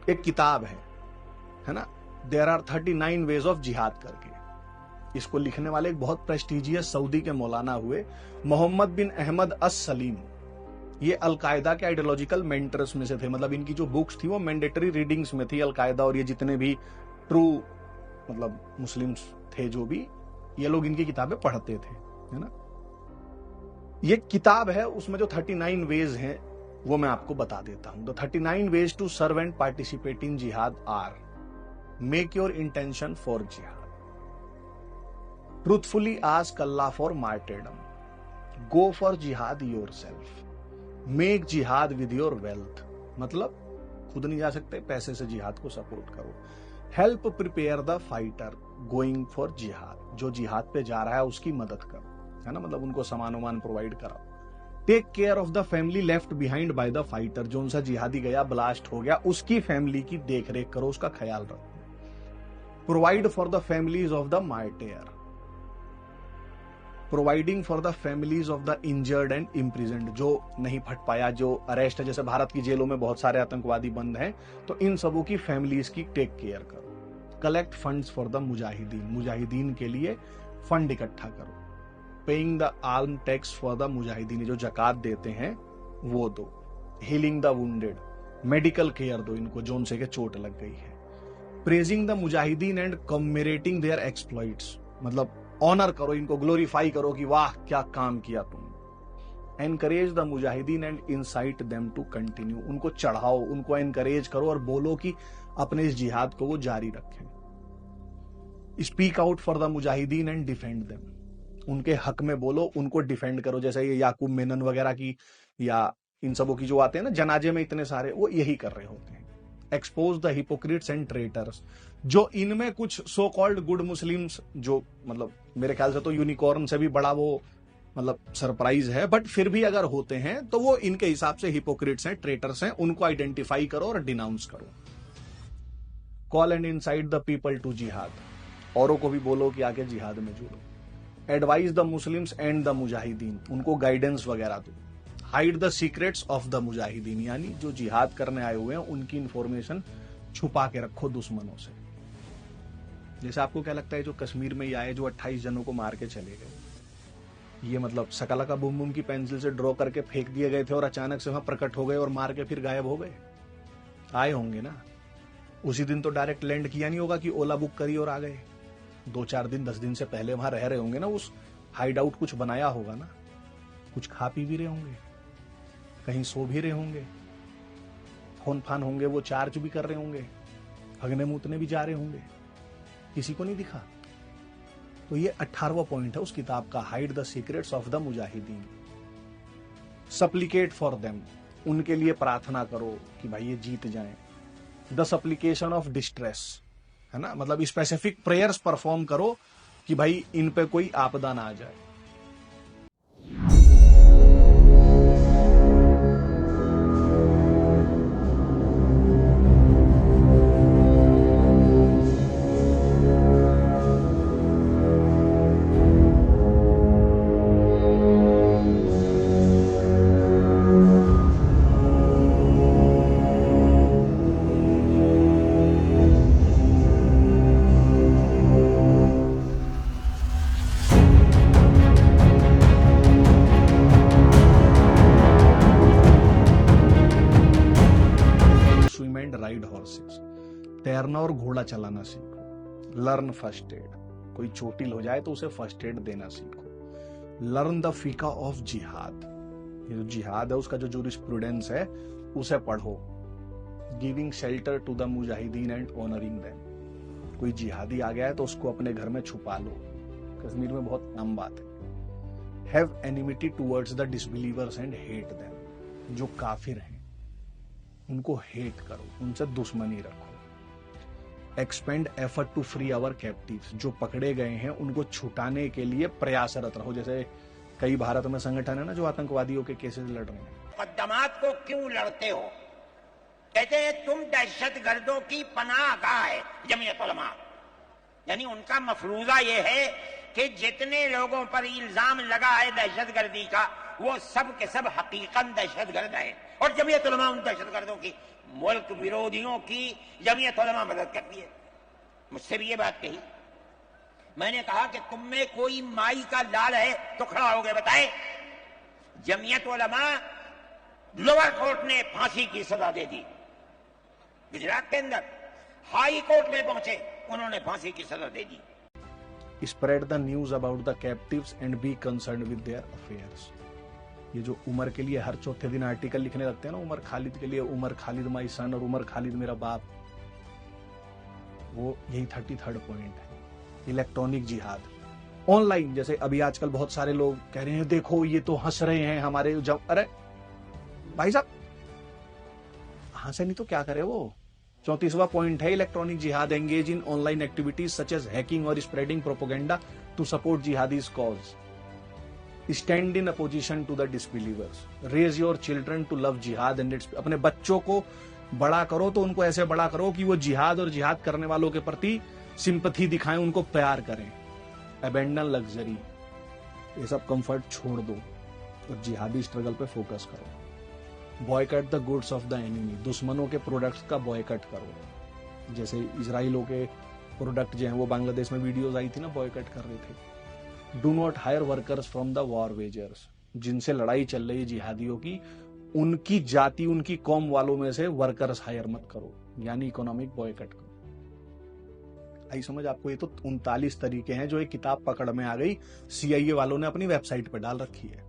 एक किताब है ना, देयर आर 39 वेज ऑफ जिहाद करके। इसको लिखने वाले एक बहुत प्रेस्टिजियस सऊदी के मौलाना हुए मोहम्मद बिन अहमद अस सलीम। ये अलकायदा के आइडियोलॉजिकल मेंटर्स में से थे, मतलब इनकी जो बुक्स थी वो मैंडेटरी रीडिंग्स में थी। अलकायदा और ये जितने भी ट्रू मतलब मुस्लिम्स थे जो भी, ये लोग इनकी किताबें पढ़ते थे, है ना। ये किताब है, उसमें जो 39 वेज हैं वो मैं आपको बता देता हूं। The 39 ways to serve and participate in जिहाद are: make your intention for जिहाद, truthfully ask Allah for martyrdom, go for jihad yourself, make jihad with your wealth, मतलब खुद नहीं जा सकते, पैसे से जिहाद को सपोर्ट करो। Help prepare the fighter going for जिहाद, जो जिहाद पे जा रहा है उसकी मदद करो, है ना, मतलब उनको सामान वामान प्रोवाइड कराओ। Take care of the family left behind by the fighter, जो उनसा जिहादी गया ब्लास्ट हो गया उसकी फैमिली की देख रेख करो, उसका ख्याल रखो। Provide for the families of the martyr, providing for the families of the injured and imprisoned, जो नहीं फट पाया, जो अरेस्ट है, जैसे भारत की जेलों में बहुत सारे आतंकवादी बंद हैं, तो इन सबों की फैमिलीज की टेक केयर करो। कलेक्ट फंड्स फॉर द मुजाहिदीन, मुजाहिदीन के लिए फंड इकट्ठा करो। Paying the arm tax for the मुजाहिदीन, जो जकात देते हैं वो दो। Healing the wounded, medical care दो इनको जो उनसे के चोट लग गई है। Praising the Mujahideen and commemorating their exploits, मतलब ऑनर करो इनको, ग्लोरीफाई करो कि वाह क्या काम किया तुम। Encourage the Mujahideen and incite them to continue, उनको चढ़ाओ, उनको एनकरेज करो और बोलो कि अपने इस जिहाद को वो जारी रखें। Speak out for the Mujahideen and defend them, उनके हक में बोलो, उनको डिफेंड करो। जैसे ये याकूब मेनन वगैरह की या इन सबों की जो आते हैं ना जनाजे में इतने सारे, वो यही कर रहे होते हैं। Expose the hypocrites and traitors, जो इनमें कुछ सो कॉल्ड गुड मुस्लिम्स, जो मतलब मेरे ख्याल से तो यूनिकॉर्न से भी बड़ा वो मतलब सरप्राइज है, बट फिर भी अगर होते हैं तो वो इनके हिसाब से हिपोक्रिट्स हैं, ट्रेटर्स हैं, उनको आइडेंटिफाई करो और डिनाउंस करो। Call and incite the people to जिहाद, औरों को भी बोलो कि आके जिहाद में जुड़ो। Advise the Muslims and the मुजाहिदीन, उनको गाइडेंस वगैरह दो। Hide the secrets of the मुजाहिदीन, यानी जो जिहाद करने आए हुए हैं उनकी इंफॉर्मेशन छुपा के रखो दुश्मनों से। जैसे आपको क्या लगता है जो कश्मीर में ये आए जो 28 जनों को मार के चले गए, ये मतलब सकला का बुम बुम की पेंसिल से ड्रॉ करके फेंक दिए गए थे और अचानक से वहां प्रकट हो गए और मार के फिर गायब हो गए? आए होंगे ना, उसी दिन तो डायरेक्ट लैंड किया नहीं होगा कि ओला बुक करी और आ गए। 2-4 दिन 10 दिन से पहले वहां रह रहे होंगे ना, उस हाइड आउट कुछ बनाया होगा ना, कुछ खा पी भी रहे होंगे, कहीं सो भी रहे होंगे, फोन फान होंगे, वो चार्ज भी कर रहे होंगे, हगने मूतने भी जा रहे होंगे, किसी को नहीं दिखा। तो ये 18वां पॉइंट है उस किताब का, hide the secrets of the मुजाहिदीन। सप्लिकेट फॉर देम, उनके लिए प्रार्थना करो कि भाई ये जीत जाएं। द सप्लिकेशन ऑफ डिस्ट्रेस, है ना, मतलब स्पेसिफिक प्रेयर्स परफॉर्म करो कि भाई इन पे कोई आपदा ना आ जाए। राइड हॉर्सेस, तैरना और घोड़ा चलाना सीखो। लर्न फर्स्ट एड, कोई चोटिल हो जाए तो उसे फर्स्ट एड देना सीखो। लर्न द फीका ऑफ जिहाद, ये जो जिहाद है उसका जो जूरिस्प्रूडेंस है उसे पढ़ो। Giving shelter to the Mujahideen and honouring them, कोई जिहादी आ गया है तो उसको अपने घर में छुपा लो, कश्मीर में बहुत आम बात है। Have enmity towards the disbelievers and hate them, जो काफिर हैं उनको हेट करो, उनसे दुश्मनी रखो। Expend effort to free our captives, जो पकड़े गए हैं उनको छुटाने के लिए प्रयासरत रहो। जैसे कई भारत में संगठन है ना जो आतंकवादियों के केसेस लड़ रहे हैं। मुकदमात को क्यों लड़ते हो? कहते हैं तुम दहशतगर्दों की पनाहगाह है जमीयत उलमा, यानी उनका मफरूजा ये है कि जितने लोगों पर इल्जाम लगा है दहशतगर्दी का वो सब के सब हकीकत दहशतगर्द है। और जमीयत उलमा उन दहशतगर्दों की, मुल्क विरोधियों की जमीयत उलमा मदद करती है। मुझसे भी ये बात कही। मैंने कहा कि तुम में कोई माई का लाल है तो खड़ा हो गए बताए। जमीयत उलमा लोअर कोर्ट ने फांसी की सजा दे दी, गुजरात के अंदर हाई कोर्ट में पहुंचे, उन्होंने फांसी की सजा दे दी। Spread the news about the captives and be concerned with their affairs. ये जो उमर के लिए हर चौथे दिन आर्टिकल लिखने लगते हैं ना, उमर खालिद के लिए, उमर खालिद माई सन और उमर खालिद मेरा बाप, वो यही 33rd पॉइंट है। इलेक्ट्रॉनिक जिहाद ऑनलाइन, जैसे अभी आजकल बहुत सारे लोग कह रहे हैं देखो ये तो हंस रहे हैं हमारे, जब अरे भाई साहब हंसे नहीं तो क्या करे वो। 34वां पॉइंट है electronic jihad, engage in online activities such as hacking और spreading propaganda to support jihadis cause, stand in opposition to the disbelievers, raise your children to love jihad and its. अपने बच्चों को बड़ा करो तो उनको ऐसे बड़ा करो कि वो जिहाद और जिहाद करने वालों के प्रति सिंपथी दिखाएं, उनको प्यार करें। अबेंडन लग्जरी, ये सब कंफर्ट छोड़ दो और जिहादी स्ट्रगल पे फोकस करो। Boy cut the goods of the enemy, दुश्मनों के प्रोडक्ट्स का बॉयकट करो। जैसे इजराइलों के प्रोडक्ट जो हैं वो बांग्लादेश में वीडियोस आई थी ना, बॉयकट कर रहे थे। Do not hire workers from the war wagers, जिनसे लड़ाई चल रही है जिहादियों की, उनकी जाति उनकी कौम वालों में से वर्कर्स हायर मत करो, यानी इकोनॉमिक बॉयकट करो। आई समझ आपको? ये तो 39 तरीके हैं जो एक किताब पकड़ में आ गई, CIA वालों ने अपनी वेबसाइट पे डाल रखी है।